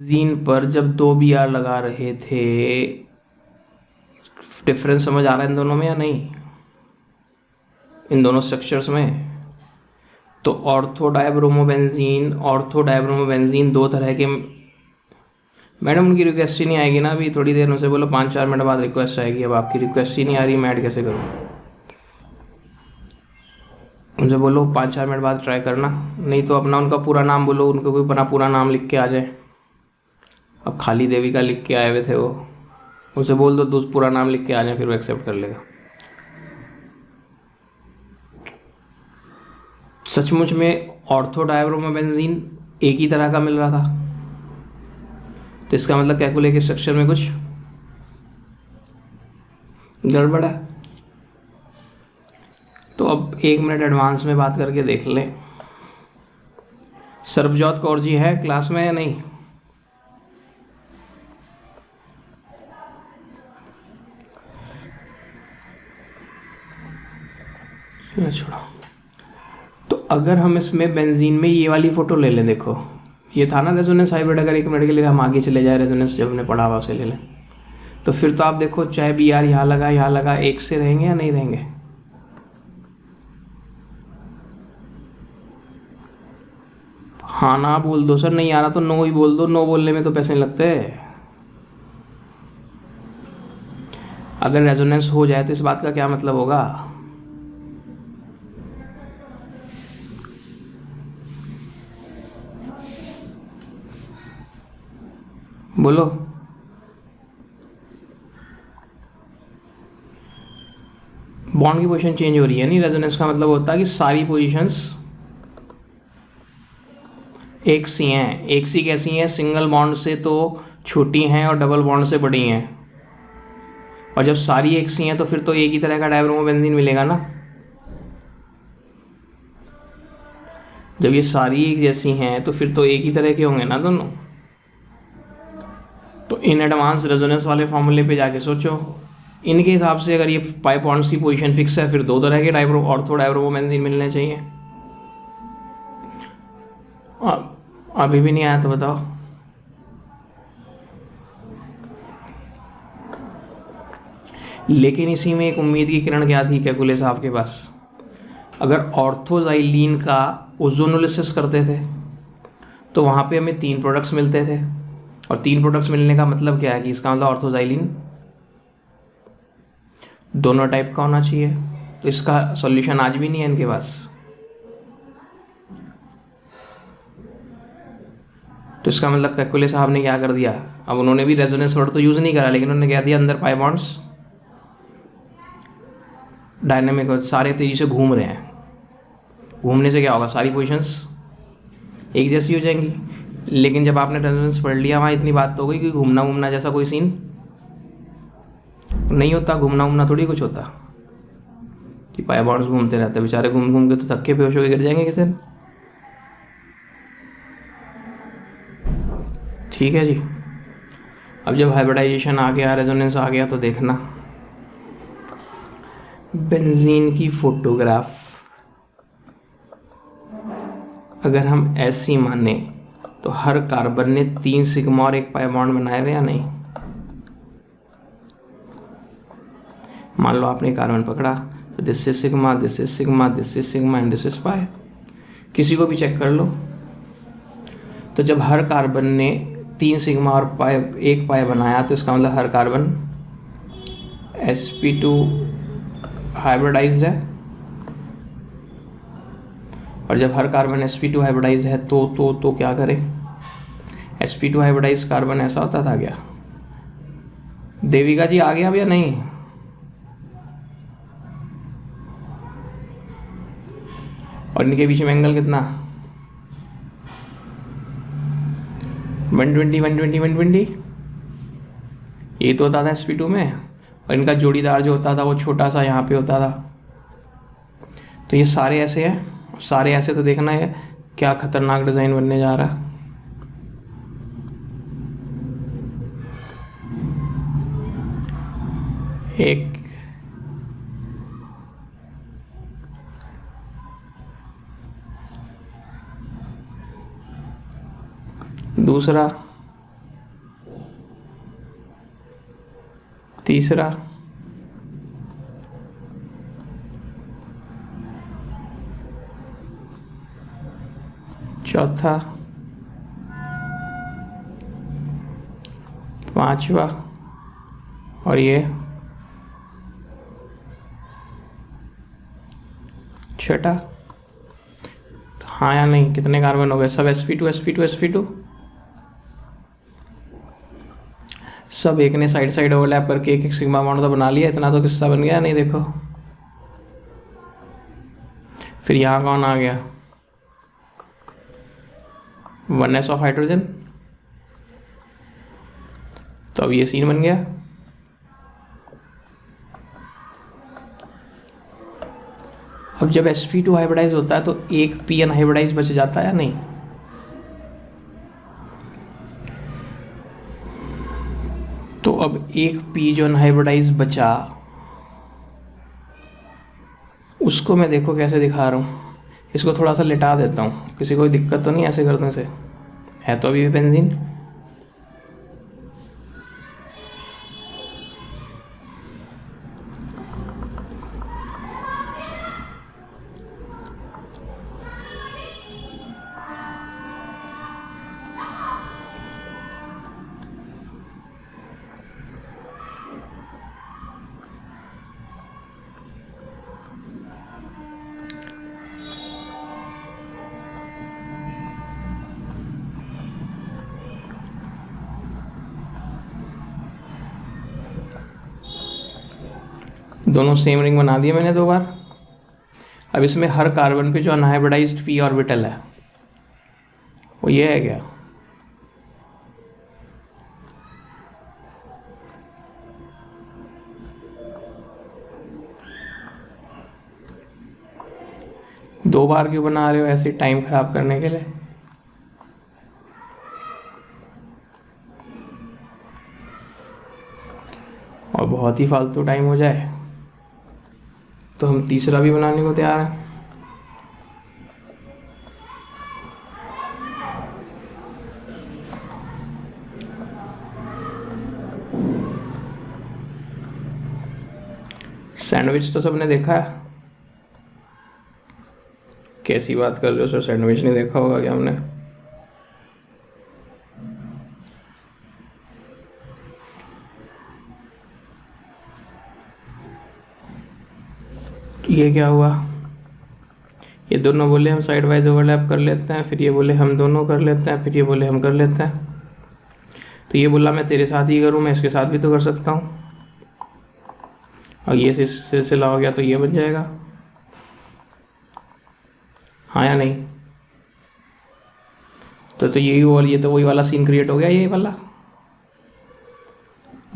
Gene पर जब दो बी आर लगा रहे थे, डिफरेंस समझ आ रहा है इन दोनों में या नहीं, इन दोनों स्ट्रक्चर्स में? तो ऑर्थोडाइब्रोमोबेंजीन दो तरह के। मैडम उनकी रिक्वेस्ट ही नहीं आएगी ना अभी, थोड़ी देर उनसे बोलो 5-4 मिनट बाद रिक्वेस्ट आएगी। अब आपकी रिक्वेस्ट ही नहीं आ रही, मैं ऐड कैसे करूँ? उनसे बोलो 5-4 मिनट बाद ट्राई करना, नहीं तो अपना उनका पूरा नाम बोलो, उनको कोई अपना पूरा नाम लिख के आ जाए। अब खाली देवी का लिख के आए हुए थे वो, उनसे बोल दो दोस्त पूरा नाम लिख के आ जाए, फिर वो एक्सेप्ट कर लेगा। सचमुच में ऑर्थोडाइब्रोमोबेंजीन एक ही तरह का मिल रहा था, तो इसका मतलब कैकुले के स्ट्रक्चर में कुछ गड़बड़ है। तो अब 1 मिनट एडवांस में बात करके देख लें। सरबजोत कौर जी है क्लास में या नहीं? छोड़ो। तो अगर हम इसमें बेंजीन में ये वाली फोटो ले लें, देखो ये था ना रेजोनेंस हाइब्रिड। अगर 1 मिनट के लिए हम आगे चले जाए, रेजोनेंस जब हमने पढ़ा हुआ उसे ले लें, तो फिर तो आप देखो चाहे बी आर यहाँ लगा एक से रहेंगे या नहीं रहेंगे? हाँ ना बोल दो सर, नहीं आ रहा तो नो ही बोल दो, नो बोलने में तो पैसे नहीं लगते। अगर रेजोनेंस हो जाए तो इस बात का क्या मतलब होगा? बोलो। बॉन्ड की पोजीशन चेंज हो रही है, नहीं रेजोनेंस का मतलब होता है कि सारी पोजीशंस एक सी हैं। एक सी कैसी हैं? सिंगल बॉन्ड से तो छोटी हैं और डबल बॉन्ड से बड़ी हैं। और जब सारी एक सी हैं तो फिर तो एक ही तरह का डायब्रोमोबेंजीन मिलेगा ना। जब ये सारी एक जैसी हैं तो फिर तो एक ही तरह के होंगे ना दोनों। तो इन एडवांस रेजोनेंस वाले फॉर्मूले पे जाके सोचो, इनके हिसाब से अगर ये 5 बॉन्ड्स की पोजीशन फिक्स है, फिर 2 तरह के ऑर्थो डायब्रोमोबेंजीन मिलने चाहिए। अभी भी नहीं आया तो बताओ। लेकिन इसी में एक उम्मीद की किरण क्या थी कैकुले साहब के पास? अगर ऑर्थोजाइलिन का ओजोनोलिसिस करते थे तो वहाँ पे हमें 3 प्रोडक्ट्स मिलते थे, और 3 प्रोडक्ट्स मिलने का मतलब क्या है कि इसका मतलब ऑर्थोजाइलिन दोनों टाइप का होना चाहिए। तो इसका सॉल्यूशन आज भी नहीं है इनके पास। तो इसका मतलब कैकुले साहब ने क्या कर दिया? अब उन्होंने भी रेजोनेंस वर्ड तो यूज़ नहीं करा, लेकिन उन्होंने क्या दिया, अंदर पाई बॉन्ड्स डायनेमिक सारे तेजी से घूम रहे हैं। घूमने से क्या होगा? सारी पोजीशंस एक जैसी हो जाएंगी। लेकिन जब आपने रेजोनेंस पढ़ लिया, वहाँ इतनी बात तो हो गई कि घूमना जैसा कोई सीन नहीं होता। घूमना थोड़ी कुछ होता कि पाई बॉन्ड्स घूमते रहते, बेचारे घूम घूम के तो थक्के बेहोश होकर गिर जाएंगे किसी दिन। ठीक है जी। अब जब हाइब्रिडाइजेशन आ गया, रेजोनेंस आ गया, तो देखना बेंजीन की फोटोग्राफ अगर हम ऐसी माने तो हर कार्बन ने 3 सिग्मा और 1 पाई बॉन्ड बनाए हुए या नहीं? मान लो आपने कार्बन पकड़ा तो this is sigma, this is sigma, this is sigma and this is pi. किसी को भी चेक कर लो। तो जब हर कार्बन ने 3 सिग्मा और 1 पाई बनाया, तो इसका मतलब हर कार्बन sp2 हाइब्रिडाइज्ड है। और जब हर कार्बन sp2 हाइब्रिडाइज है तो क्या करें? sp2 हाइब्रिडाइज कार्बन ऐसा होता था क्या? देविका जी आ गया अब या नहीं? और इनके बीच में एंगल कितना? 120 120 120। ये तो होता था sp2 में, और इनका जोड़ीदार जो होता था वो छोटा सा यहाँ पे होता था। तो ये सारे ऐसे हैं, सारे ऐसे। तो देखना है क्या खतरनाक डिज़ाइन बनने जा रहा है। एक दूसरा तीसरा, चौथा, पांचवा और ये छठा। हाँ या नहीं, कितने कार्बन हो गए? सब sp2 sp2 sp2, सब एक ने साइड साइड ओवरलैप करके एक एक सिग्मा बॉन्ड तो बना लिया। इतना तो किस्सा बन गया नहीं? देखो फिर यहाँ कौन आ गया? 1s of hydrogen. तो अब ये सीन बन गया। अब जब sp2 हाइब्रिडाइज होता है तो एक p अनहाइब्रिडाइज बच जाता है या नहीं? तो अब एक p जो अनहाइब्रिडाइज बचा, उसको मैं देखो कैसे दिखा रहा हूँ। इसको थोड़ा सा लिटा देता हूँ, किसी को दिक्कत तो नहीं ऐसे करने से? है तो अभी भी बेंजीन। दोनों सेम रिंग बना दिए मैंने 2 बार। अब इसमें हर कार्बन पे जो अनहाइब्रिडाइज्ड p ऑर्बिटल है वो ये है क्या? दो बार क्यों बना रहे हो ऐसे टाइम खराब करने के लिए? और बहुत ही फालतू टाइम हो जाए तो हम तीसरा भी बनाने को तैयार हैं। सैंडविच तो सबने देखा है। कैसी बात कर रहे हो सर, सैंडविच नहीं देखा होगा क्या हमने? ये क्या हुआ? ये दोनों बोले हम साइड वाइज ओवरलैप कर लेते हैं, फिर ये बोले हम दोनों कर लेते हैं, फिर ये बोले हम कर लेते हैं। तो ये बोला मैं तेरे साथ ही करूँ, मैं इसके साथ भी तो कर सकता हूँ। और ये सिलसिला हो गया तो ये बन जाएगा। हाँ या नहीं? तो यही और ये तो वही वाला सीन क्रिएट हो गया, ये वाला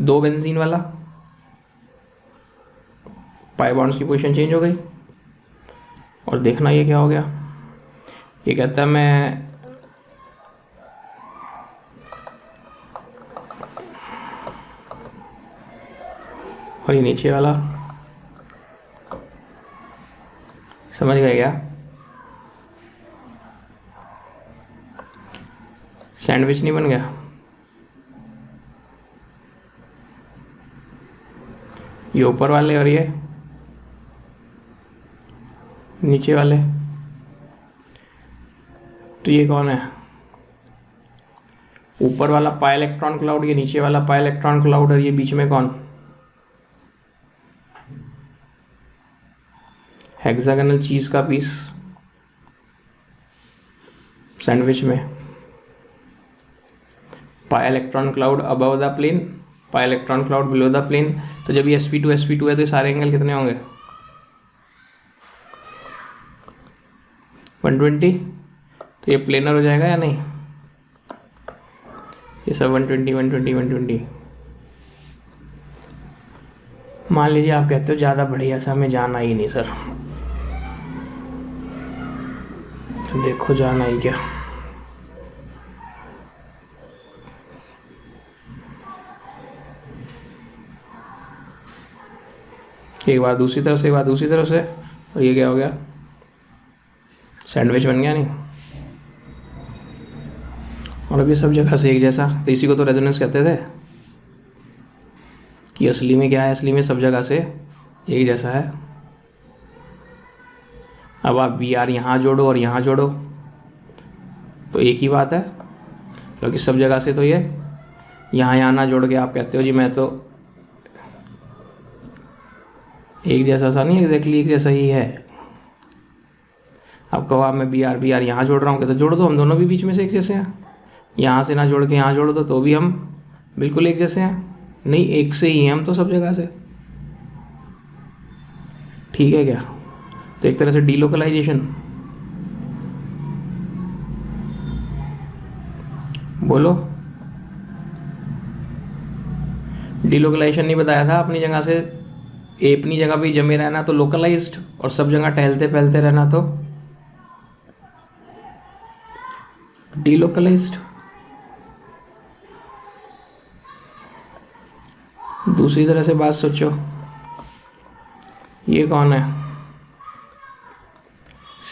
2 बेंजीन वाला। पाई बॉन्ड्स की पोजीशन चेंज हो गई। और देखना ये क्या हो गया। ये कहता है मैं और ये नीचे वाला, समझ गए क्या? सैंडविच नहीं बन गया? ये ऊपर वाले और ये नीचे वाले। तो ये कौन है? ऊपर वाला पाई इलेक्ट्रॉन क्लाउड, ये नीचे वाला पाई इलेक्ट्रॉन क्लाउड, और ये बीच में कौन? हेक्सागोनल चीज का पीस सैंडविच में। Pi electron cloud above the plane, pi electron cloud below the plane. तो जब ये sp2 है तो ये सारे एंगल कितने होंगे? 120। तो ये प्लेनर हो जाएगा या नहीं? ये सब 120 120 120। मान लीजिए आप कहते हो ज़्यादा बढ़िया सा हमें जाना ही नहीं सर, तो देखो जाना ही क्या। एक बार दूसरी तरफ से, एक बार दूसरी तरफ से, और ये क्या हो गया? सैंडविच बन गया नहीं? और अब ये सब जगह से एक जैसा, तो इसी को तो रेजोनेंस कहते थे। कि असली में क्या है, असली में सब जगह से एक जैसा है। अब आप बी आर यहाँ जोड़ो और यहाँ जोड़ो तो एक ही बात है, क्योंकि सब जगह से तो ये यहाँ ना जोड़ के आप कहते हो जी मैं तो एक जैसा सा नहीं, एग्जैक्टली एक जैसा ही है। अब कहो आप मैं बी आर यहाँ जोड़ रहा हूँ, कहते जोड़ दो, हम दोनों भी बीच में से एक जैसे हैं। यहाँ से ना जोड़ के यहाँ जोड़ दो तो भी हम बिल्कुल एक जैसे हैं। नहीं, एक से ही हैं हम तो सब जगह से। ठीक है क्या? तो एक तरह से डीलोकलाइजेशन। बोलो, डीलोकलाइजेशन नहीं बताया था? अपनी जगह से अपनी जगह भी जमे रहना तो लोकलाइज्ड, और सब जगह टहलते फैलते रहना तो डीलोकलाइज्ड। दूसरी तरह से बात सोचो, ये कौन है?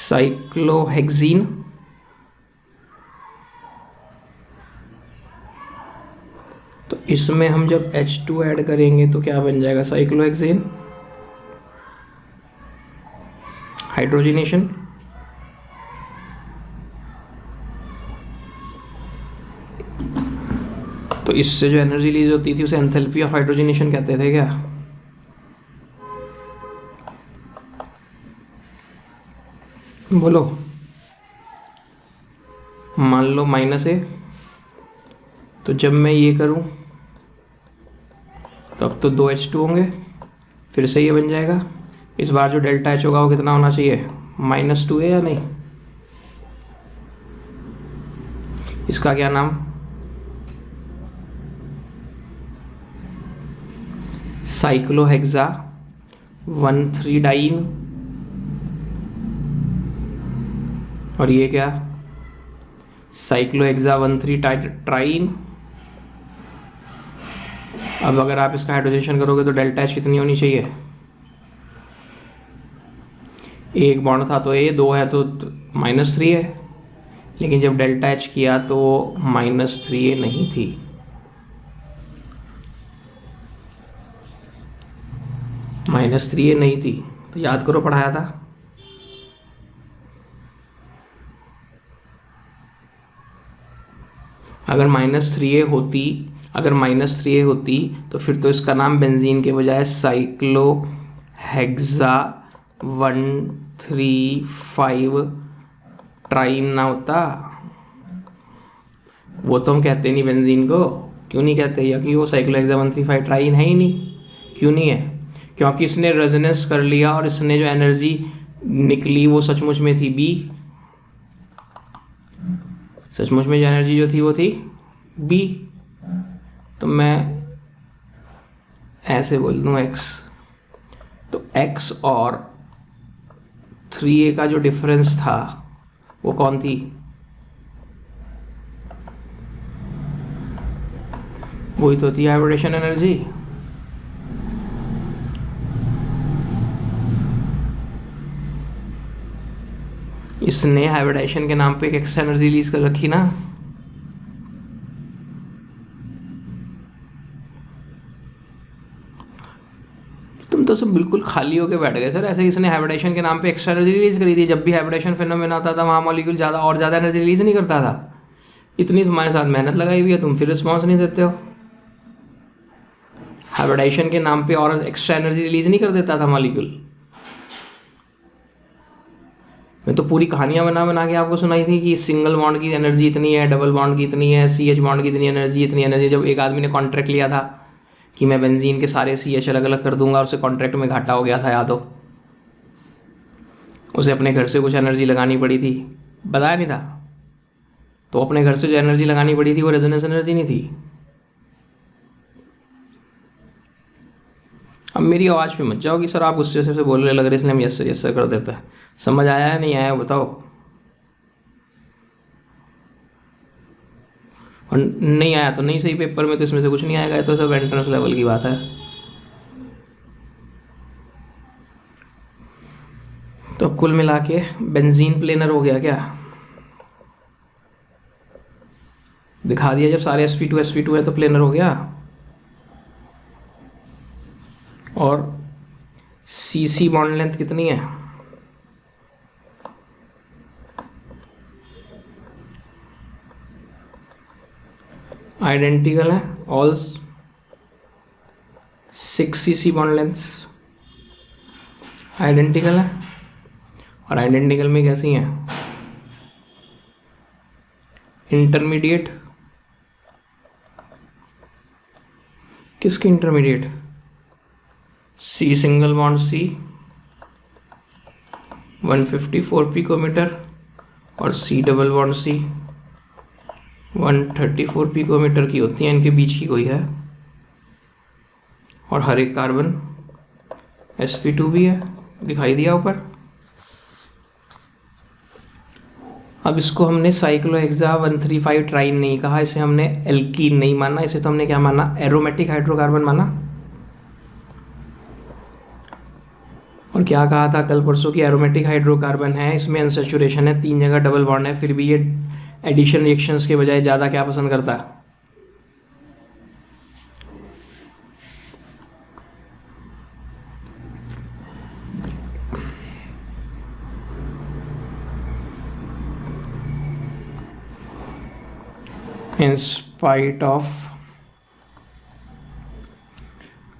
साइक्लोहेक्सीन। तो इसमें हम जब H2 ऐड करेंगे तो क्या बन जाएगा? Cyclohexane, hydrogenation. तो इससे जो एनर्जी रिलीज होती थी उसे एंथैल्पी ऑफ हाइड्रोजनेशन कहते थे क्या? बोलो। मान लो -A, तो जब मैं ये करूं तो अब तो 2H2 होंगे, फिर से ये बन जाएगा। इस बार जो डेल्टा H होगा वो कितना होना चाहिए? -2 है या नहीं? इसका क्या नाम? साइक्लोहेक्सा 1,3 डाइन। और ये क्या? साइक्लोहेक्सा 1,3 ट्राइन। अब अगर आप इसका हाइड्रोजनेशन करोगे तो डेल्टा H कितनी होनी चाहिए? एक बॉन्ड था तो ये 2 है तो -3 है, लेकिन जब डेल्टा H किया तो -3 नहीं थी। -3 नहीं थी, तो याद करो पढ़ाया था। अगर -3 होती, अगर -3 होती तो फिर तो इसका नाम बेंजीन के बजाय साइक्लोहेक्सा 1,3,5 ट्राइन ना होता। वो तो हम कहते नहीं बेंजीन को। क्यों नहीं कहते? या कि वो साइक्लोहेक्सा 1,3,5 ट्राइन है ही नहीं। क्यों नहीं है? क्योंकि इसने रेजोनेंस कर लिया और इसने जो एनर्जी निकली वो सचमुच में थी बी। सचमुच में जो एनर्जी जो थी वो थी बी। तो मैं ऐसे बोल दूँ x, तो x और 3a का जो डिफरेंस था वो कौन थी? वही तो थी हाइब्रिडेशन एनर्जी। इसने हाइब्रिडेशन के नाम पे एक एक्स्ट्रा एनर्जी रिलीज कर रखी ना। तुम तो सब बिल्कुल खाली होके बैठ गए सर। ऐसे इसने हाइब्रिडेशन के नाम पे एक्स्ट्रा एनर्जी रिलीज करी थी। जब भी हाइब्रिडेशन फिनोमेना होता था वहाँ मॉलिक्यूल ज़्यादा एनर्जी रिलीज नहीं करता था। इतनी तुम्हारे साथ मेहनत लगाई हुई है, तुम फिर रिस्पॉन्स नहीं देते हो। हाइब्रिडेशन के नाम पे और एक्स्ट्रा एनर्जी रिलीज नहीं कर देता था मॉलिक्यूल। मैं तो पूरी कहानियां बना के आपको सुनाई थी कि सिंगल बॉन्ड की एनर्जी इतनी है, डबल बॉन्ड की इतनी है, CH बॉन्ड की इतनी एनर्जी। जब एक आदमी ने कॉन्ट्रैक्ट लिया था कि मैं बेंजीन के सारे CH अलग अलग कर दूंगा, और उसे कॉन्ट्रैक्ट में घाटा हो गया था, याद हो? उसे अपने घर से कुछ एनर्जी लगानी पड़ी थी, बताया नहीं था? तो अपने घर से जो एनर्जी लगानी पड़ी थी वो रेजोनेंस एनर्जी नहीं थी। अब मेरी आवाज़ पे मत जाओ कि सर आप गुस्से से बोलने लग रहे इसलिए हम यस सर कर देते हैं। समझ आया है नहीं आया बताओ? और नहीं आया तो नहीं सही, पेपर में तो इसमें से कुछ नहीं आएगा। तो सब एंट्रेंस लेवल की बात है। तो अब कुल मिला के बेंजीन प्लेनर हो गया क्या? दिखा दिया जब सारे sp2 है तो प्लेनर हो गया। और CC बॉन्ड लेंथ कितनी है? आइडेंटिकल है, all 6 CC bond lengths identical है, और आइडेंटिकल में कैसी हैं? इंटरमीडिएट, किसके intermediate? C single bond C 154 picometre और C double bond C 134 picometre की होती हैं, इनके बीच की कोई है, और हर एक कार्बन sp2 भी है, दिखाई दिया ऊपर। अब इसको हमने साइक्लोहेक्सा 135 ट्राइन नहीं कहा, इसे हमने एल्कीन नहीं माना, इसे तो हमने क्या माना? एरोमेटिक हाइड्रोकार्बन माना। और क्या कहा था कल परसों की? एरोमेटिक हाइड्रोकार्बन है, इसमें अनसैचुरेशन है, 3 जगह डबल बॉन्ड है, फिर भी ये एडिशन रिएक्शंस के बजाय ज़्यादा क्या पसंद करता है? In spite of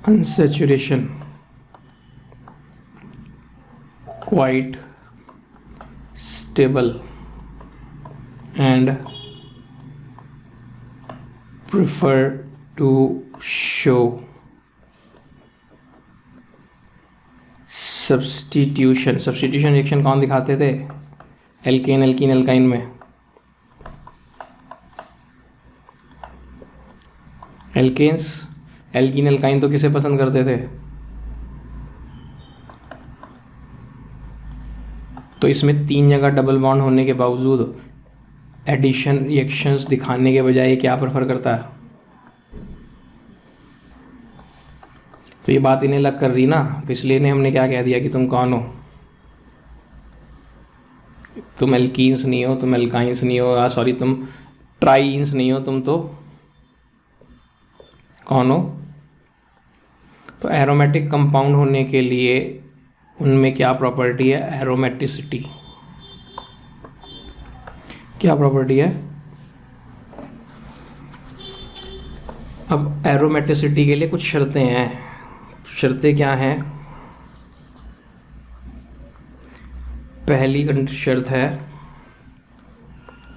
unsaturation, quite stable and prefer to show substitution reaction कौन दिखाते थे? एल्केन एल्कीन एल्काइन में एल्केन्स एल्कीन एल्काइन तो किसे पसंद करते थे? तो इसमें 3 जगह डबल बॉन्ड होने के बावजूद एडिशन रिएक्शंस दिखाने के बजाय क्या प्रेफर करता है? तो ये बात इन्हें लग कर रही ना, तो इसलिए इन्हें हमने क्या कह दिया कि तुम कौन हो? तुम एल्कीन्स नहीं हो, तुम एल्काइंस नहीं हो, सॉरी तुम ट्राइन्स नहीं हो, तुम तो कौन हो? तो एरोमेटिक कंपाउंड होने के लिए उनमें क्या प्रॉपर्टी है? एरोमेटिसिटी। क्या प्रॉपर्टी है? अब एरोमेटिसिटी के लिए कुछ शर्तें हैं। शर्तें क्या हैं? पहली शर्त है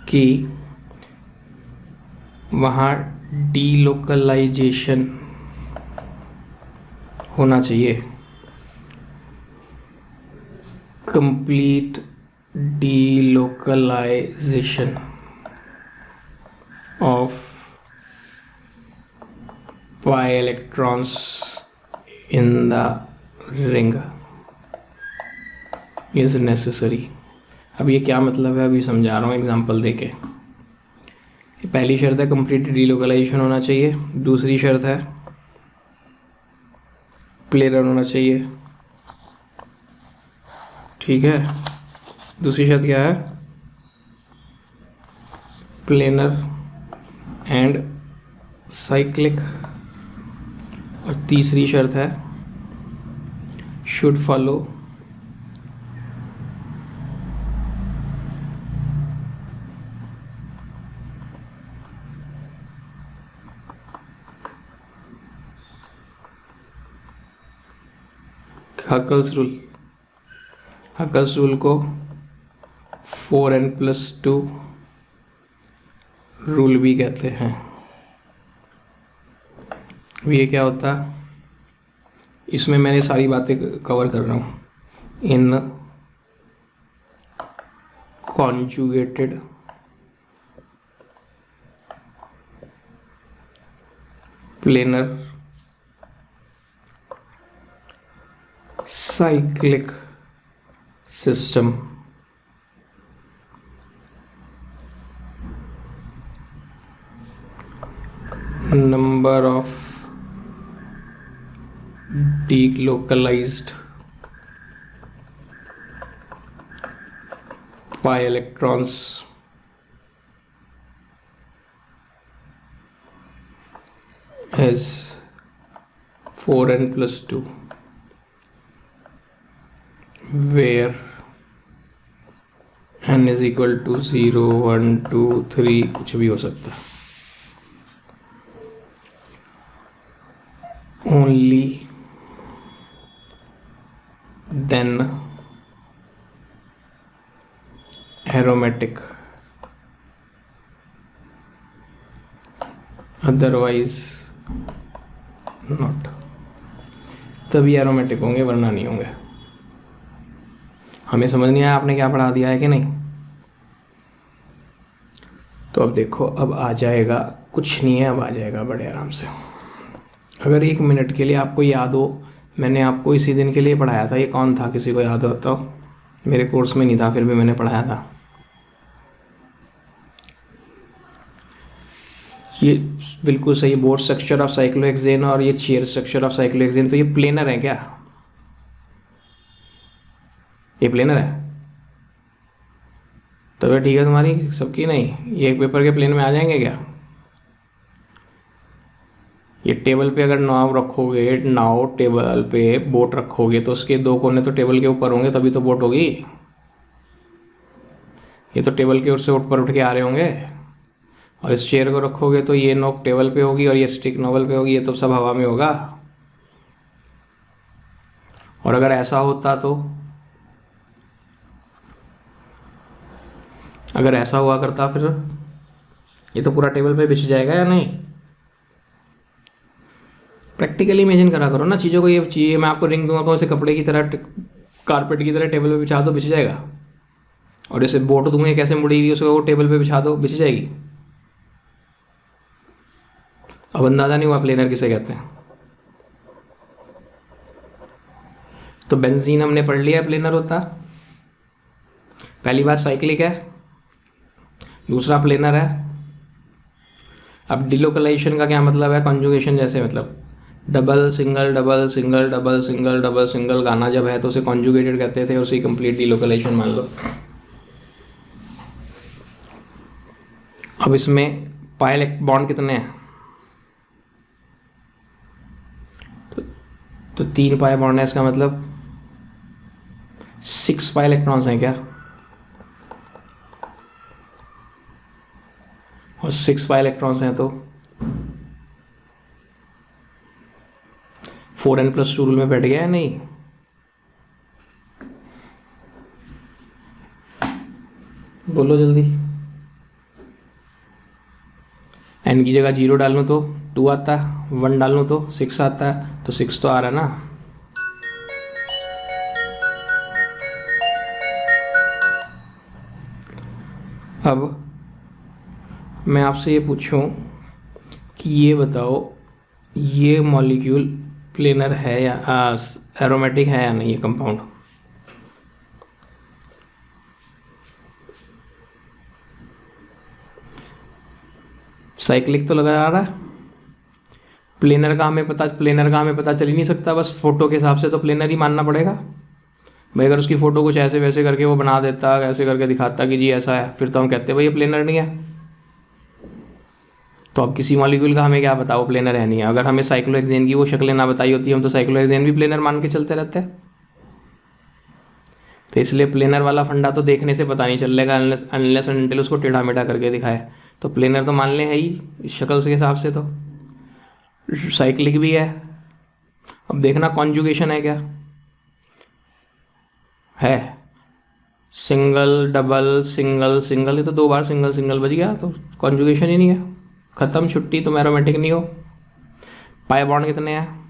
कि वहाँ डीलोकलाइजेशन होना चाहिए, complete delocalisation of pi electrons in the ring is necessary। अब ये क्या मतलब है, अभी समझा रहा हूँ एग्जांपल देके। पहली शर्त है कंप्लीट डीलोकलाइजेशन होना चाहिए, दूसरी शर्त है प्लेनर होना चाहिए, ठीक है। दूसरी शर्त क्या है? Planar and cyclic. और तीसरी शर्त है should follow Huckel's rule. Huckel's rule को 4n+2 रूल भी कहते हैं। ये क्या होता है? इसमें मैंने सारी बातें कवर कर रहा हूँ। In conjugated planar cyclic system number of delocalized pi electrons is 4n+2। Where n is equal to 0 1 2 3 कुछ भी हो सकता है, only then aromatic, otherwise not. तभी एरोमेटिक होंगे वरना नहीं होंगे। हमें समझ नहीं आया आपने क्या पढ़ा दिया है कि नहीं? तो अब देखो, अब आ जाएगा, कुछ नहीं है, अब आ जाएगा बड़े आराम से। अगर 1 मिनट के लिए आपको याद हो, मैंने आपको इसी दिन के लिए पढ़ाया था, ये कौन था, किसी को याद होता हो? मेरे कोर्स में नहीं था, फिर भी मैंने पढ़ाया था। ये बिल्कुल सही, बोर्ड स्ट्रक्चर ऑफ साइक्लोहेक्सेन और ये चेयर स्ट्रक्चर ऑफ साइक्लोहेक्सेन। तो ये प्लेनर है क्या? ये प्लेनर है? तो ठीक है तुम्हारी सबकी, नहीं ये एक पेपर के प्लेन में आ जाएंगे क्या? ये टेबल पे अगर नाव रखोगे, नाव टेबल पे बोट रखोगे तो उसके 2 कोने तो टेबल के ऊपर होंगे, तभी तो बोट होगी। ये तो टेबल के उससे ऊपर उठ के आ रहे होंगे। और इस चेयर को रखोगे तो ये नोक टेबल पे होगी और ये स्टिक नोबल पे होगी, ये तो सब हवा में होगा। और अगर ऐसा होता तो, अगर ऐसा हुआ करता फिर ये तो पूरा टेबल पे बिछ जाएगा या नहीं? प्रैक्टिकली इमेजिन करा करो ना चीज़ों को। ये चाहिए मैं आपको रिंग दूंगा तो उसे कपड़े की तरह, कारपेट की तरह टेबल पे बिछा दो, बिछ जाएगा। और जैसे बोट दूंगे कैसे मुड़ी हुई, उसको टेबल पे बिछा दो, बिछ जाएगी। अब अंदाजा नहीं हुआ प्लेनर किसे कहते हैं? तो बेंजीन हमने पढ़ लिया प्लेनर होता। पहली बात साइक्लिक है, दूसरा प्लेनर है। अब डिलोकलाइजेशन का क्या मतलब है? कॉन्जुगेशन जैसे, मतलब double single double single double single double single गाना जब है तो उसे कॉन्जुगेटेड कहते थे, उसे कंप्लीट डिलोकलाइजेशन मान लो। अब इसमें पाई बॉन्ड कितने हैं? तो 3 पाई बॉन्ड है, इसका मतलब 6 पाई इलेक्ट्रॉन्स हैं क्या? और 6 पाई इलेक्ट्रॉन्स हैं तो 4n+2 रूल में बैठ गया है नहीं? बोलो जल्दी। n की जगह 0 डाल लूँ तो 2 आता है, 1 डाल लूँ तो 6 आता है, तो 6 तो आ रहा है ना। अब मैं आपसे ये पूछूं कि ये बताओ, ये मॉलिक्यूल प्लेनर है या एरोमेटिक है या नहीं? ये कंपाउंड साइक्लिक तो लगा आ रहा है। प्लेनर का हमें पता चल ही नहीं सकता, बस फोटो के हिसाब से तो प्लेनर ही मानना पड़ेगा भाई। अगर उसकी फ़ोटो कुछ ऐसे वैसे करके वो बना देता, ऐसे करके दिखाता कि जी ऐसा है, फिर तो हम कहते भाई ये प्लेनर नहीं है। तो अब किसी मॉलिक्यूल का हमें क्या पता वो प्लेनर है नहीं है? अगर हमें साइक्लोहेक्सेन की वो शक्लें ना बताई होती, हम तो साइक्लोहेक्सेन भी प्लेनर मान के चलते रहते हैं। तो इसलिए प्लेनर वाला फंडा तो देखने से पता नहीं चलेगा अनलेस अनटिल उसको टेढ़ा मेढ़ा करके दिखाए। तो प्लेनर तो मान ले है ही इस शक्ल के हिसाब से। तो साइक्लिक भी है। अब देखना कॉन्जुगेशन है क्या है? सिंगल डबल सिंगल सिंगल, ये तो 2 बार सिंगल सिंगल बज गया, तो कॉन्जुगेशन ही नहीं है, खत्म, छुट्टी। तुम एरोमेटिक नहीं हो। पाई बॉन्ड कितने हैं?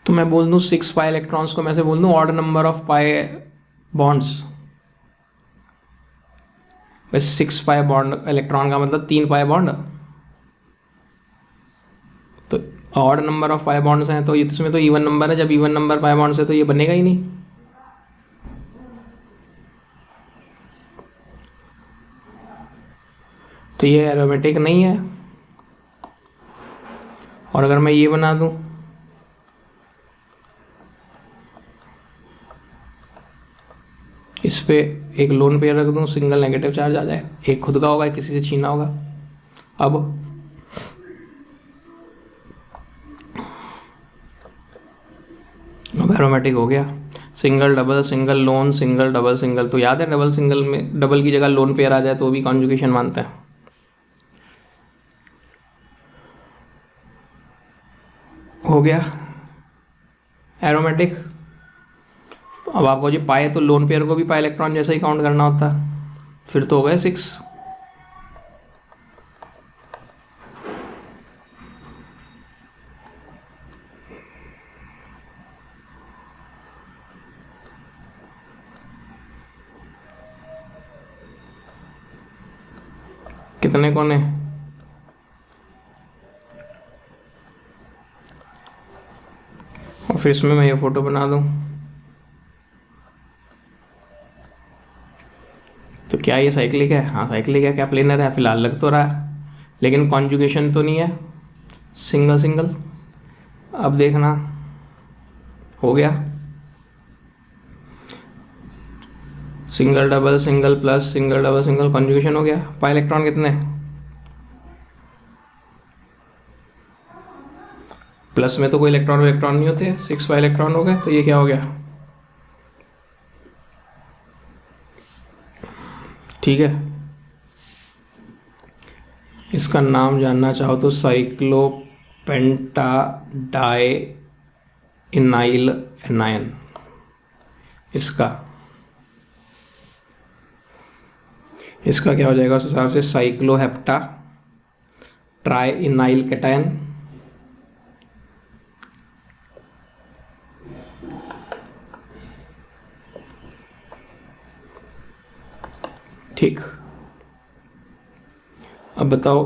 तो मैं बोल दूं 6 पाई इलेक्ट्रॉन्स को मैं से बोल दूं odd number of pi bonds. बस 6 पाई बॉन्ड इलेक्ट्रॉन का मतलब 3 पाई बॉन्ड। तो odd number of pi bonds हैं तो इसमें तो इवन नंबर है। जब इवन नंबर पाई बॉन्ड्स है तो ये बनेगा ही नहीं। तो ये एरोमेटिक नहीं है। और अगर मैं ये बना दूं, इस पे एक लोन पेयर रख दूं, सिंगल नेगेटिव चार्ज आ जाए। एक खुद का होगा, किसी से छीना होगा। अब अब एरोमेटिक हो गया। Single double single loan single double single, तो याद है डबल सिंगल में डबल की जगह लोन पेयर आ जाए तो भी कॉन्जुगेशन मानते हैं। हो गया एरोमेटिक। अब आपको जो पाए तो लोन पेयर को भी पाई इलेक्ट्रॉन जैसा ही काउंट करना होता है, फिर तो हो गए 6। कितने कोने? और फिर इसमें मैं ये फोटो बना दूं तो क्या ये साइक्लिक है? हाँ साइक्लिक है। क्या प्लेनर है? फिलहाल लग तो रहा है, लेकिन कॉन्जुगेशन तो नहीं है, सिंगल सिंगल। अब देखना, हो गया single double single plus single double single, conjugation हो गया। पाई इलेक्ट्रॉन कितने? प्लस में तो कोई इलेक्ट्रॉन नहीं होते, 6 पाई इलेक्ट्रॉन हो गए। तो ये क्या हो गया? ठीक है, इसका नाम जानना चाहो तो साइक्लोपेंटाडाई इनाइल एनायन। इसका क्या हो जाएगा उस हिसाब से? साइक्लोहेप्टा ट्राई इनाइल कैटायन। ठीक, अब बताओ,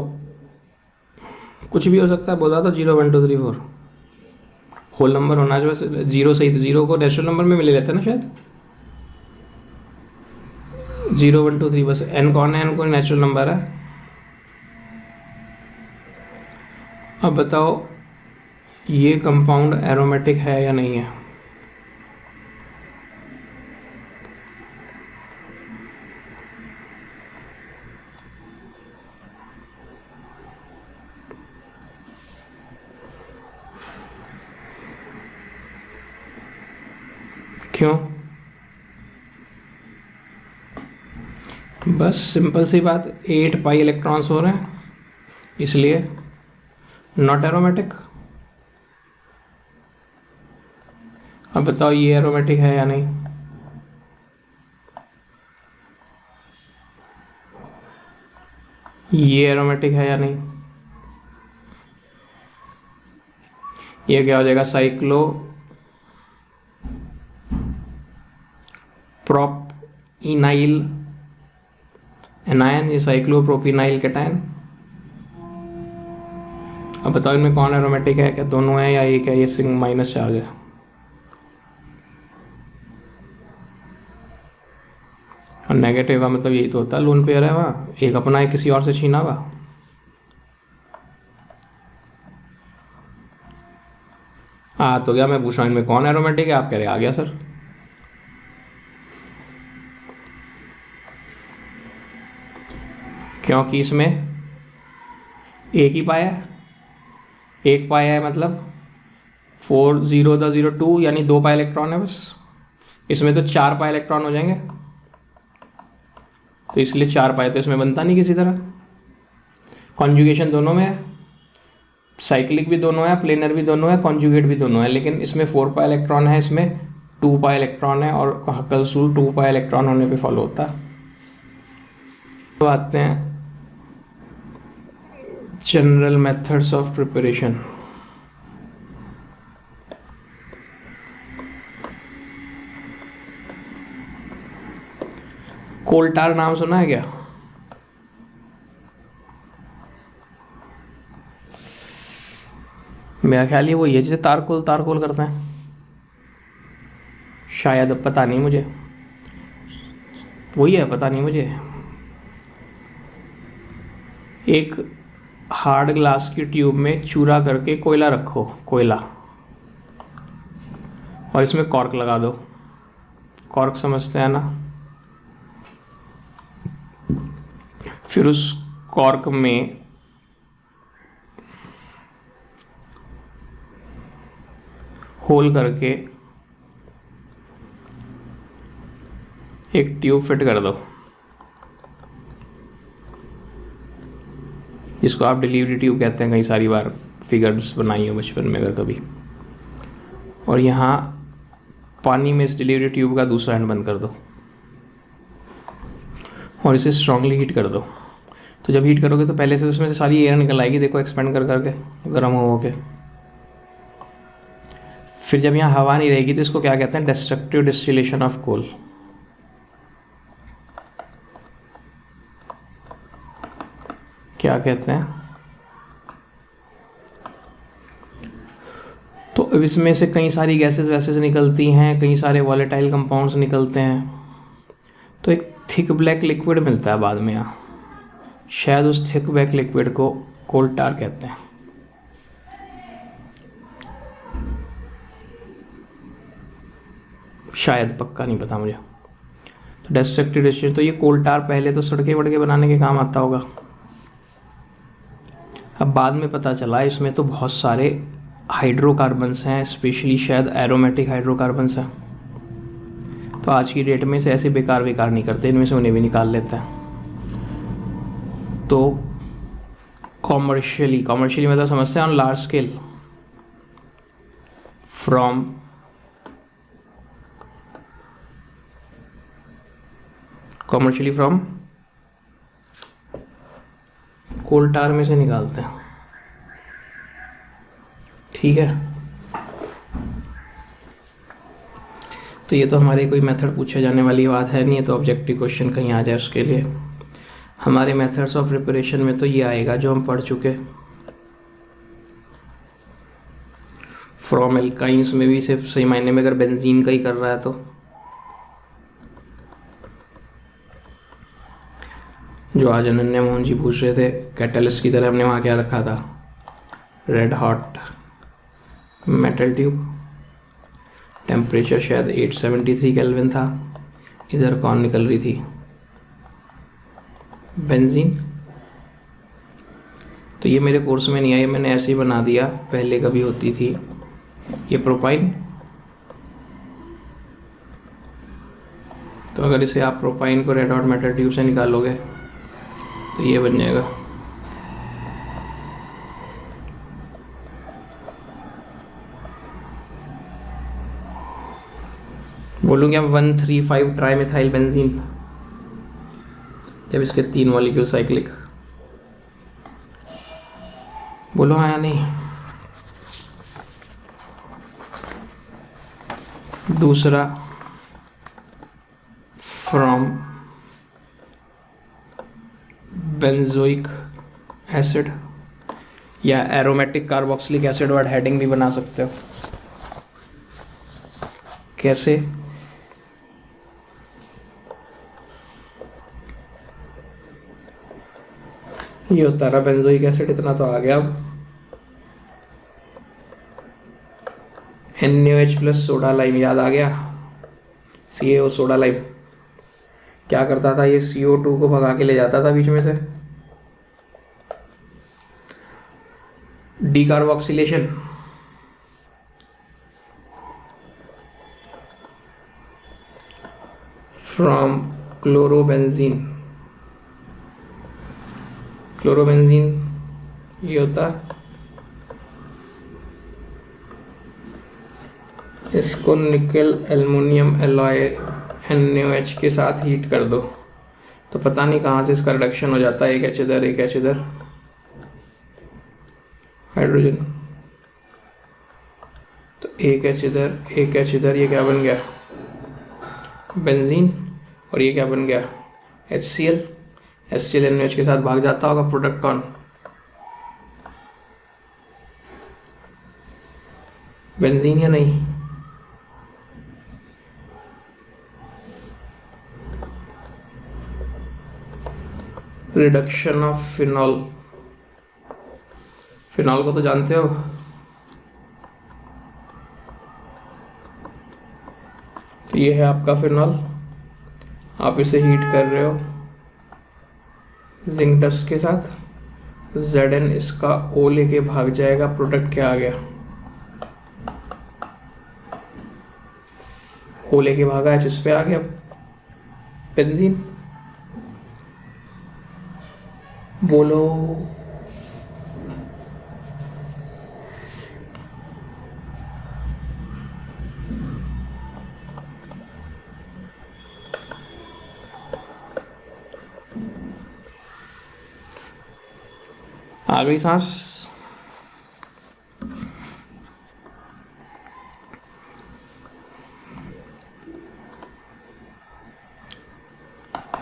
कुछ भी हो सकता है, बोला तो 0 1 2 3 4 होल नंबर होना चाहिए। वैसे 0 सही, तो 0 को नेचुरल नंबर में ले लेते हैं ना शायद। 0 1 2 3 बस। n कौन है? n कोई नेचुरल नंबर है। अब बताओ ये कंपाउंड एरोमेटिक है या नहीं है? क्यों? बस सिंपल सी बात, 8 पाई इलेक्ट्रॉन्स हो रहे हैं इसलिए नॉट एरोमेटिक। अब बताओ ये एरोमेटिक है या नहीं? ये एरोमेटिक है या नहीं? ये क्या हो जाएगा? साइक्लो प्रोपिनाइल एनायन, ये साइक्लोप्रोपिनाइल कैटायन। अब बताओ इनमें कौन एरोमेटिक है? क्या दोनों है या एक है? ये सिंग माइनस चार्ज है। और नेगेटिव का मतलब यही तो होता है, लोन पेयर है वहाँ, एक अपना है किसी और से छीना हुआ। तो क्या मैं पूछ रहा हूँ इनमें कौन एरोमेटिक है, आप कह रहे आ गया सर। क्योंकि इसमें एक ही पाया है, एक पाया है मतलब 4 0 0 2, यानी 2 पाई इलेक्ट्रॉन है बस। इसमें तो 4 पाई इलेक्ट्रॉन हो जाएंगे, तो इसलिए 4 पाई तो इसमें बनता नहीं किसी तरह। कॉन्जुगेशन दोनों में है, साइक्लिक भी दोनों है, प्लेनर भी दोनों है, कॉन्जुगेट भी दोनों है, लेकिन इसमें 4 पाई इलेक्ट्रॉन है, इसमें 2 पाई इलेक्ट्रॉन है, और हक्केल्स रूल 2 पाई इलेक्ट्रॉन होने पे फॉलो होता है। तो आते हैं जनरल मेथड्स ऑफ प्रिपरेशन। कोल्टार नाम सुना है क्या? मेरा ख्याल ये वही है जिसे तारकोल करते हैं शायद, पता नहीं मुझे, वही है, पता नहीं मुझे। एक हार्ड ग्लास की ट्यूब में चूरा करके कोयला रखो, कोयला, और इसमें कॉर्क लगा दो। कॉर्क समझते हैं ना? फिर उस कॉर्क में होल करके एक ट्यूब फिट कर दो, जिसको आप डिलीवरी ट्यूब कहते हैं, कई सारी बार फिगर्स बनाई हो बचपन में अगर कभी। और यहाँ पानी में इस डिलीवरी ट्यूब का दूसरा एंड बंद कर दो और इसे स्ट्रांगली हीट कर दो। तो जब हीट करोगे तो पहले से इसमें से सारी एयर निकल आएगी, देखो एक्सपेंड कर करके, गर्म हो के। फिर जब यहाँ हवा नहीं रहेगी तो इसको क्या कहते हैं, डिस्ट्रक्टिव डिस्टिलेशन ऑफ कोल। क्या कहते हैं? तो इसमें से कई सारी गैसेस वैसेस निकलती हैं, कई सारे वॉलेटाइल कंपाउंड्स निकलते हैं, तो एक थिक ब्लैक लिक्विड मिलता है बाद में यहाँ। शायद उस थिक ब्लैक लिक्विड को कोल टार कहते हैं। शायद, पक्का नहीं पता मुझे। तो डिस्ट्रक्टिव डिस्टिलेशन, तो ये कोल टार पहले तो सड़कें वड़के बनाने के काम आता होगा। अब बाद में पता चला इसमें तो बहुत सारे हाइड्रोकार्बन्स हैं, स्पेशली शायद एरोमेटिक हाइड्रोकार्बन्स हैं। तो आज की डेट में से ऐसे बेकार नहीं करते, इनमें से उन्हें भी निकाल लेते हैं। तो कॉमर्शियली मतलब समझते हैं on large scale, from commercially from coal tar में से निकालते हैं। ठीक है, तो ये तो हमारे कोई मेथड पूछे जाने वाली बात है नहीं है, तो ऑब्जेक्टिव क्वेश्चन कहीं आ जाए उसके लिए हमारे मेथड्स ऑफ प्रिपरेशन में तो ये आएगा जो हम पढ़ चुके। फ्रॉम एल्काइंस में भी सिर्फ सही मायने में अगर बेंजीन का ही कर रहा है तो जो आज अनन्या मोहन जी पूछ रहे थे, कैटलिस्ट की तरह हमने वहाँ क्या रखा था, red hot metal tube, temperature शायद 873 केल्विन था, इधर कौन निकल रही थी, बेंजीन। तो ये मेरे कोर्स में नहीं आई, मैंने ऐसे ही बना दिया, पहले कभी होती थी। ये प्रोपाइन, तो अगर इसे आप प्रोपाइन को रेड हॉट मेटल ट्यूब से निकालोगे तो ये बन जाएगा। बोलूँ क्या, 135 ट्राई मिथाइल बेंजीन, जब इसके 3 मॉलिक्यूल साइक्लिक। बोलो हाँ या नहीं। दूसरा फ्रॉम बेंजोइक एसिड या aromatic carboxylic acid, word heading भी बना सकते हो। कैसे? ये होता रहा बेंजोइक एसिड, इतना तो आ गया। अब NaOH प्लस सोडा लाइम याद आ गया, CaO सोडा लाइम क्या करता था, ये CO2 को भगा के ले जाता था बीच में से, डीकार्बोक्सिलेशन। फ्रॉम क्लोरोबेंजीन, क्लोरोबेंजीन ये होता, इसको निकल एल्युमिनियम एलॉय NaOH के साथ हीट कर दो तो पता नहीं कहाँ से इसका रिडक्शन हो जाता है, एक H इधर हाइड्रोजन, तो एक H इधर, ये क्या बन गया, बेंजीन। और ये क्या बन गया, HCl NaOH के साथ भाग जाता होगा, प्रोडक्ट कौन, बेंजीन या नहीं। रिडक्शन ऑफ फिनॉल, फिनॉल को तो जानते हो, तो ये है आपका फिनॉल, आप इसे हीट कर रहे हो जिंक डस्ट के साथ, Zn इसका O लेके भाग जाएगा, प्रोडक्ट क्या आ गया, O लेके भागा, H इस पे आ गया, बेंजीन बोलो। आ गई सांस।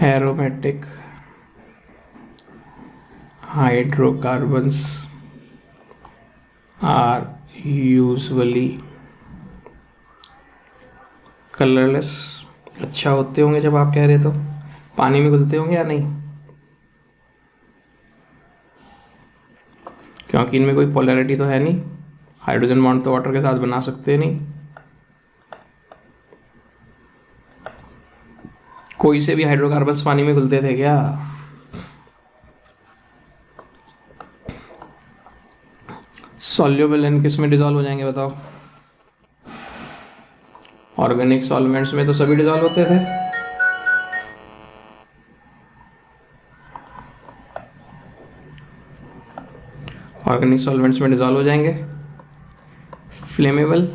Aromatic hydrocarbons are usually colourless. अच्छा होते होंगे जब आप कह रहे तो पानी में घुलते होंगे या नहीं, क्योंकि इनमें कोई पोलैरिटी तो है नहीं, हाइड्रोजन बॉन्ड तो वाटर के साथ बना सकते नहीं। कोई से भी हाइड्रोकार्बन्स पानी में घुलते थे क्या? सॉल्युबल इन किस में डिजॉल्व हो जाएंगे बताओ? ऑर्गेनिक सॉल्वेंट्स में तो सभी डिजॉल्व होते थे। ऑर्गेनिक सॉल्वेंट्स में डिजॉल्व हो जाएंगे। फ्लेमेबल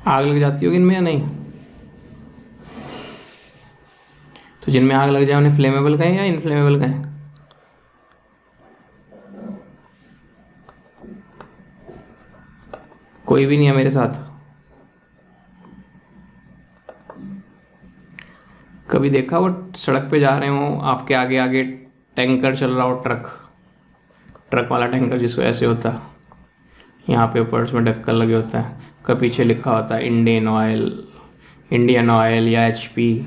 आग लग जाती होगी इनमें या नहीं? तो जिनमें आग लग जाए उन्हें फ्लेमेबल कहें या इनफ्लेमेबल कहें? कोई भी नहीं है मेरे साथ। कभी देखा वो सड़क पे जा रहे हो, आपके आगे आगे टैंकर चल रहा हो, ट्रक वाला टैंकर जिसको ऐसे होता है, यहाँ पे ऊपर उसमें ढक्कन लगे होता है, का पीछे लिखा होता है इंडियन ऑयल या HP।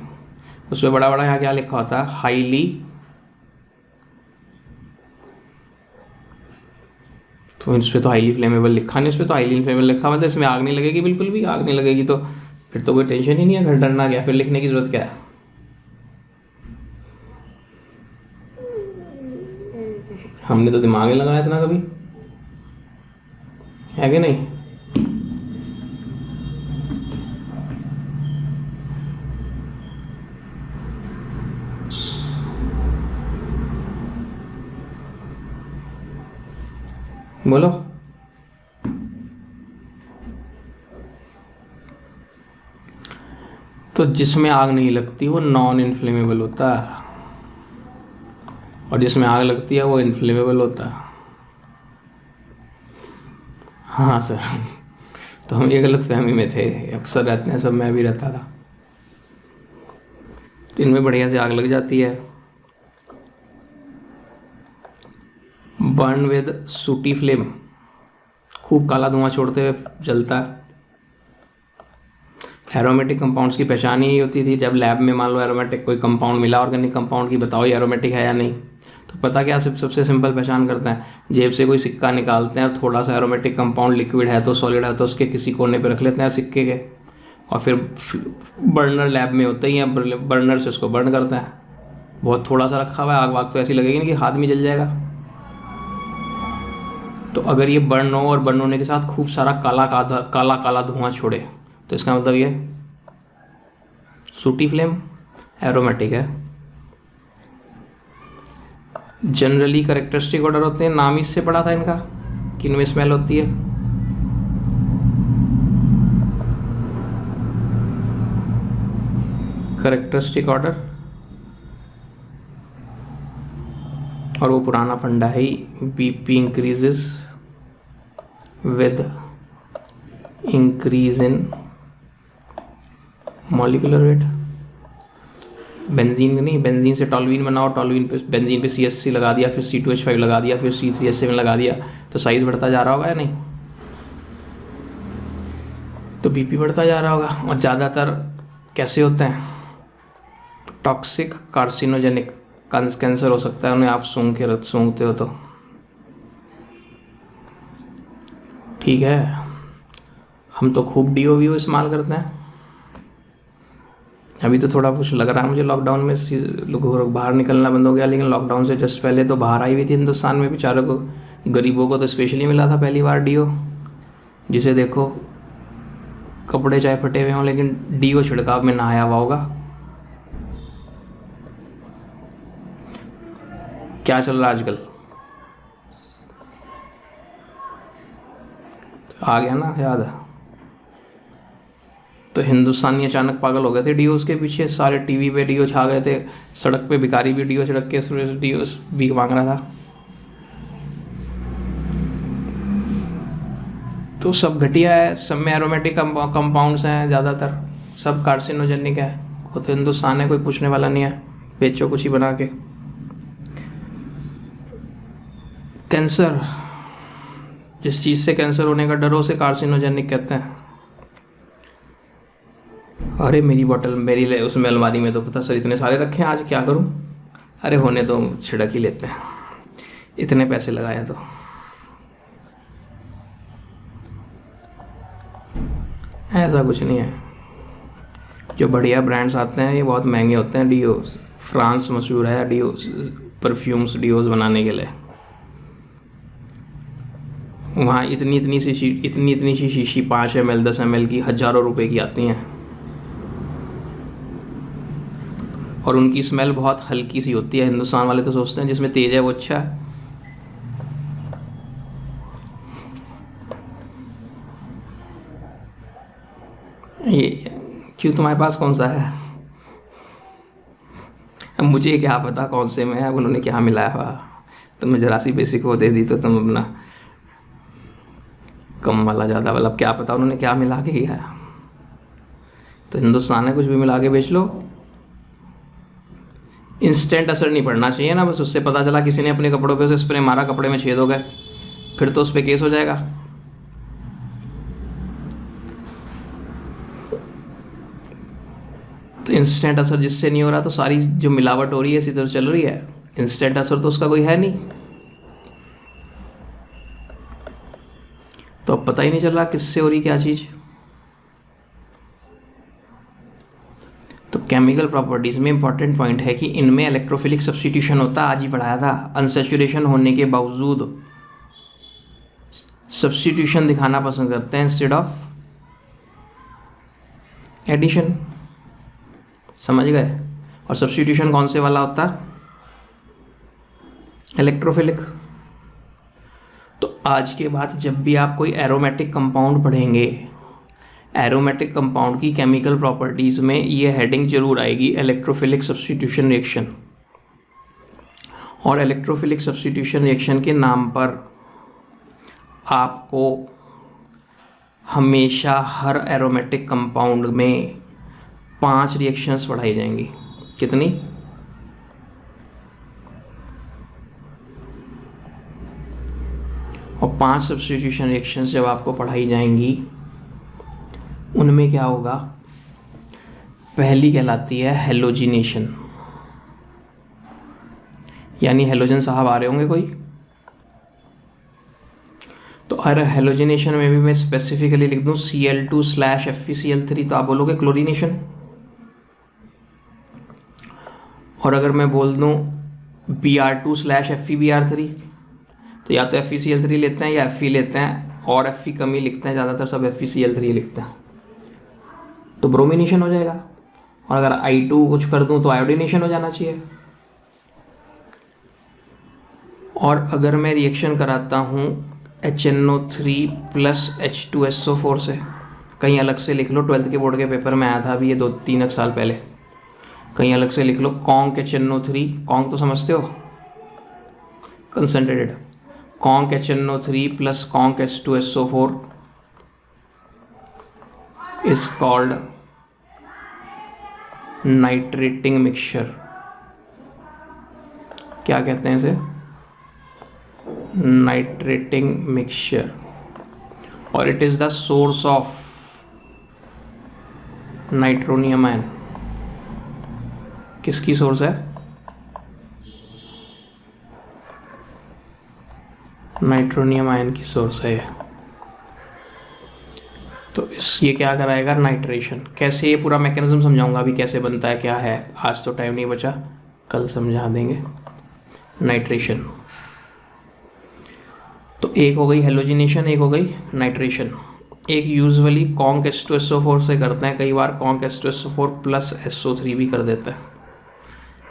उसमें बड़ा बड़ा यहाँ क्या लिखा होता है? हाईली, तो इस पर तो हाईली फ्लेमेबल लिखा नहीं, इस पर तो हाईली फ्लेमेबल लिखा, मतलब इसमें आग नहीं लगेगी, बिल्कुल भी आग नहीं लगेगी। तो फिर तो कोई टेंशन ही नहीं है, फिर डरना क्या, फिर लिखने की जरूरत क्या है? हमने तो दिमाग नहीं लगाया इतना कभी, है कि नहीं? बोलो। तो जिसमें आग नहीं लगती वो नॉन इनफ्लेमेबल होता है, और जिसमें आग लगती है वो इनफ्लेमेबल होता है। हाँ सर, तो हम ये गलत फहमी में थे, अक्सर रहते हैं सब, मैं भी रहता था। तो इनमें बढ़िया से आग लग जाती है। बर्न विद सूटी फ्लेम, खूब काला धुआं छोड़ते हुए जलता है। एरोमेटिक कंपाउंड्स की पहचान ही होती थी, जब लैब में मान लो एरोमेटिक कोई कंपाउंड मिला ऑर्गेनिक कंपाउंड की, बताओ ये एरोमेटिक है या नहीं। तो पता क्या सबसे सिंपल पहचान करते हैं, जेब से कोई सिक्का निकालते हैं, थोड़ा सा एरोमेटिक कंपाउंड लिक्विड है तो सॉलिड है तो उसके किसी कोने पे रख लेते हैं सिक्के के, और फिर बर्नर लैब में होते ही हैं, बर्नर से उसको बर्न करते हैं। बहुत थोड़ा सा रखा हुआ है, आग वाग तो ऐसी लगेगी नहीं कि हाथ में जल जाएगा। तो अगर ये बर्न हो और बर्न होने के साथ खूब सारा काला काला धुआं छोड़े, तो इसका मतलब ये सूटी फ्लेम एरोमेटिक है। जनरली कैरेक्टरिस्टिक ऑर्डर होते हैं, नाम इससे पढ़ा था इनका, किनमें स्मेल होती है। कैरेक्टरिस्टिक ऑर्डर, और वो पुराना फंडा है ही, BP increases with increase in molecular weight. Benzene नहीं, बेंजीन से टॉल्यूइन बनाओ, टॉल्यूइन पे बेंजीन पे CH3 लगा दिया, फिर C2H5 लगा दिया, फिर C3H7 लगा दिया, तो साइज बढ़ता जा रहा होगा या नहीं? तो BP बढ़ता जा रहा होगा। और ज़्यादातर कैसे होते हैं? टॉक्सिक कार्सिनोजेनिक, कैंसर हो सकता है उन्हें आप सूंघते हो तो, ठीक है। हम तो खूब DO इस्तेमाल करते हैं। अभी तो थोड़ा कुछ लग रहा है मुझे, लॉकडाउन में लोग बाहर निकलना बंद हो गया, लेकिन लॉकडाउन से जस्ट पहले तो बाहर आई हुई थी हिंदुस्तान में, बेचारों को, गरीबों को तो स्पेशली मिला था पहली बार DO, जिसे देखो कपड़े चाहे फटे हुए हों लेकिन डीओ छिड़काव में नहाया हुआ होगा। क्या चल रहा है आजकल? आ गया ना याद है? तो हिंदुस्तानी अचानक पागल हो गए थे डीओस के पीछे, सारे टीवी पे डीओ छा गए थे, सड़क पे भिखारी भी डीओ छिड़क के डीओ भीख मांग रहा था। तो सब घटिया है, सब में एरोमेटिक कंपाउंड्स हैं, ज़्यादातर सब कार्सिनोजेनिक है। वो तो हिंदुस्तान है, कोई पूछने वाला नहीं है, बेचो कुछ ही बना के। कैंसर, जिस चीज़ से कैंसर होने का डर हो उसे कार्सिनोजेनिक कहते हैं। अरे मेरी बोतल मेरी ले उसमें अलमारी में तो पता सर इतने सारे रखे हैं, आज क्या करूं? अरे होने तो छिड़क ही लेते हैं, इतने पैसे लगाए तो। ऐसा कुछ नहीं है, जो बढ़िया ब्रांड्स आते हैं ये बहुत महंगे होते हैं। डीओस, फ्रांस मशहूर है डीओस, परफ्यूम्स डीओस बनाने के लिए। वहाँ इतनी सी शीशी 5 ml 10 ml की हज़ारों रुपए की आती हैं, और उनकी स्मेल बहुत हल्की सी होती है। हिंदुस्तान वाले तो सोचते हैं जिसमें तेज है वो अच्छा है। ये क्यों, तुम्हारे पास कौन सा है? अब मुझे क्या पता कौन से में है, अब उन्होंने क्या मिलाया हुआ। तुम्हें जरा सी बेसिक वो दे दी तो तुम अपना कम वाला ज़्यादा वाला, अब क्या पता उन्होंने क्या मिला के किया है। तो हिंदुस्तान है, कुछ भी मिला के बेच लो। इंस्टेंट असर नहीं पड़ना चाहिए ना, बस उससे पता चला किसी ने अपने कपड़ों पे उसे स्प्रे मारा, कपड़े में छेद हो गए, फिर तो उस पर केस हो जाएगा। तो इंस्टेंट असर जिससे नहीं हो रहा, तो सारी जो मिलावट हो रही है इसी तरह चल रही है। इंस्टेंट असर तो उसका कोई है नहीं, तो अब पता ही नहीं चल रहा किससे हो रही क्या चीज़। तो केमिकल प्रॉपर्टीज़ में इंपॉर्टेंट पॉइंट है कि इनमें इलेक्ट्रोफिलिक सब्स्टिट्यूशन होता है, आज ही पढ़ाया था। अनसैचुरेशन होने के बावजूद सब्स्टिट्यूशन दिखाना पसंद करते हैं इंस्टेड ऑफ एडिशन, समझ गए? और सब्स्टिट्यूशन कौन से वाला होता है? इलेक्ट्रोफिलिक। तो आज के बाद जब भी आप कोई एरोमेटिक कंपाउंड पढ़ेंगे, एरोमेटिक कंपाउंड की केमिकल प्रॉपर्टीज़ में ये हेडिंग जरूर आएगी, इलेक्ट्रोफिलिक सब्स्टिट्यूशन रिएक्शन। और इलेक्ट्रोफिलिक सब्स्टिट्यूशन रिएक्शन के नाम पर आपको हमेशा हर एरोमेटिक कंपाउंड में 5 रिएक्शंस पढ़ाई जाएंगी। कितनी? और 5 सब्स्टिट्यूशन रिएक्शंस जब आपको पढ़ाई जाएंगी, उनमें क्या होगा? पहली कहलाती है हेलोजिनेशन, यानी हेलोजन साहब आ रहे होंगे कोई, तो अगर हेलोजिनेशन में भी मैं स्पेसिफिकली लिख दूं Cl2/FeCl3 तो आप बोलोगे क्लोरीनेशन। और अगर मैं बोल दूं Br2/FeBr3 तो या तो FeCl3 लेते हैं या Fe लेते हैं, और Fe कम ही लिखते हैं, ज़्यादातर सब FeCl3 लिखते हैं, तो ब्रोमिनेशन हो जाएगा। और अगर I2 कुछ कर दूं तो आयोडीनेशन हो जाना चाहिए। और अगर मैं रिएक्शन कराता हूं HNO3 + H2SO4 से, कहीं अलग से लिख लो, 12th के बोर्ड के पेपर में आया था अभी ये 2-3 साल पहले, कहीं अलग से लिख लो कॉन्क HNO3, कॉन्क तो समझते हो, concentrated, conc HNO3 + conc H2SO4 is called nitrating mixture. क्या कहते हैं इसे? Nitrating mixture. और it is the source of nitronium ion. किसकी सोर्स है? नाइट्रोनियम आयन की सोर्स है ये। तो ये क्या कराएगा? नाइट्रेशन। कैसे? ये पूरा मैकेनिज्म समझाऊंगा अभी, कैसे बनता है क्या है, आज तो टाइम नहीं बचा, कल समझा देंगे। नाइट्रेशन तो एक हो गई हेलोजिनेशन, एक हो गई नाइट्रेशन। एक यूजुअली कॉन्क H2SO4 से करते हैं, कई बार कॉन्क H2SO4 प्लस SO3 भी कर देते हैं,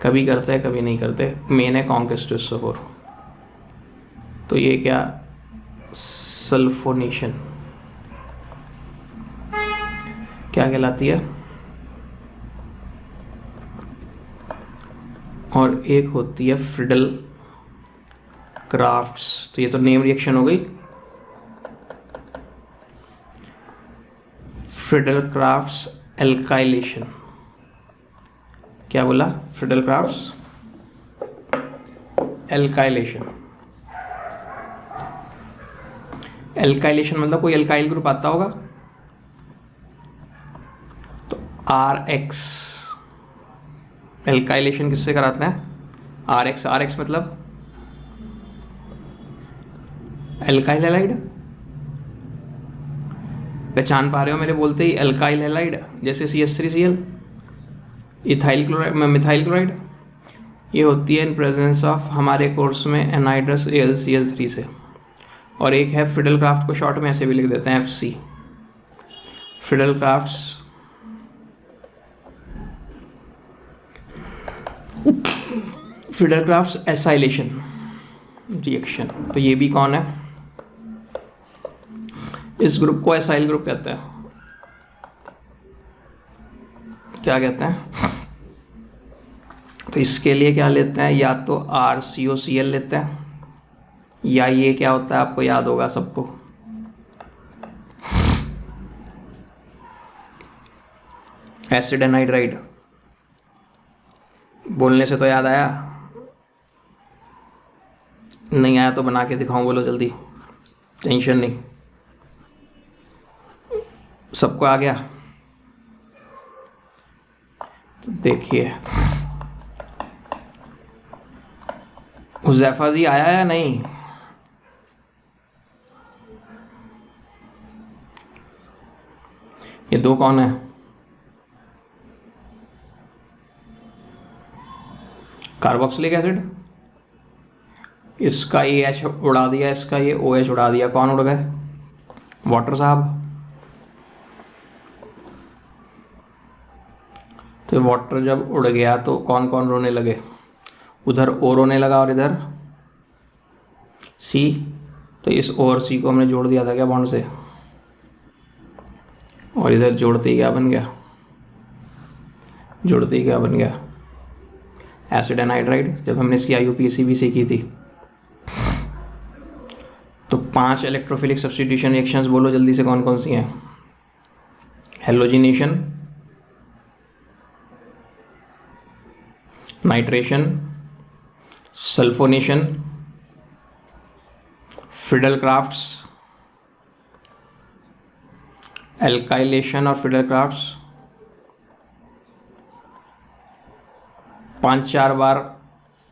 कभी करते हैं कभी नहीं करते। मेन है कॉन्क H2SO4। तो ये क्या, सल्फोनेशन क्या कहलाती है। और एक होती है फ्रिडल क्राफ्ट्स। तो ये तो नेम रिएक्शन हो गई। फ्रिडल क्राफ्ट्स एल्काइलेशन, क्या बोला, फ्रिडल क्राफ्ट्स एल्काइलेशन। एल्काइलेशन मतलब कोई एल्काइल ग्रुप आता होगा, तो RX एल्काइलेशन किससे कराते हैं, RX मतलब एल्काइल हैलाइड। पहचान पा रहे हो मेरे बोलते ही एल्काइल हैलाइड, जैसे CH3Cl, ethyl chloride, methyl chloride. ये होती है इन प्रेजेंस ऑफ हमारे कोर्स में एनाइड्रस AlCl3 से। और एक है फ्रिडल क्राफ्ट, को शॉर्ट में ऐसे भी लिख देते हैं FC, Friedel crafts acylation reaction. तो ये भी कौन है, इस ग्रुप को एसाइल ग्रुप कहते हैं। क्या कहते हैं, तो इसके लिए क्या लेते हैं, या तो RCOCl लेते हैं, या ये क्या होता है आपको याद होगा सबको, एसिड एनाइड्राइड। बोलने से तो याद आया, नहीं आया तो बना के दिखाऊं, बोलो जल्दी, टेंशन नहीं, सबको आ गया। तो देखिए हुज़ैफा जी आया या नहीं, ये दो कौन है, कार्बोक्सिलिक एसिड, इसका ये H उड़ा दिया, इसका ये OH उड़ा दिया, कौन उड़ गए, वाटर साहब। तो वाटर जब उड़ गया तो कौन कौन रोने लगे, उधर O रोने लगा और इधर C। तो इस O और C को हमने जोड़ दिया था क्या बॉन्ड से, और इधर जोड़ते ही क्या बन गया, जोड़ते ही क्या बन गया, एसिड एनाइड्राइड। जब हमने इसकी IUPAC भी सीखी थी। तो 5 इलेक्ट्रोफिलिक सब्स्टिट्यूशन रिएक्शंस बोलो जल्दी से, कौन कौन सी हैं, halogenation, nitration, sulphonation, Friedel crafts alkylation और फ्रिडल क्राफ्ट्स। 5-4 बार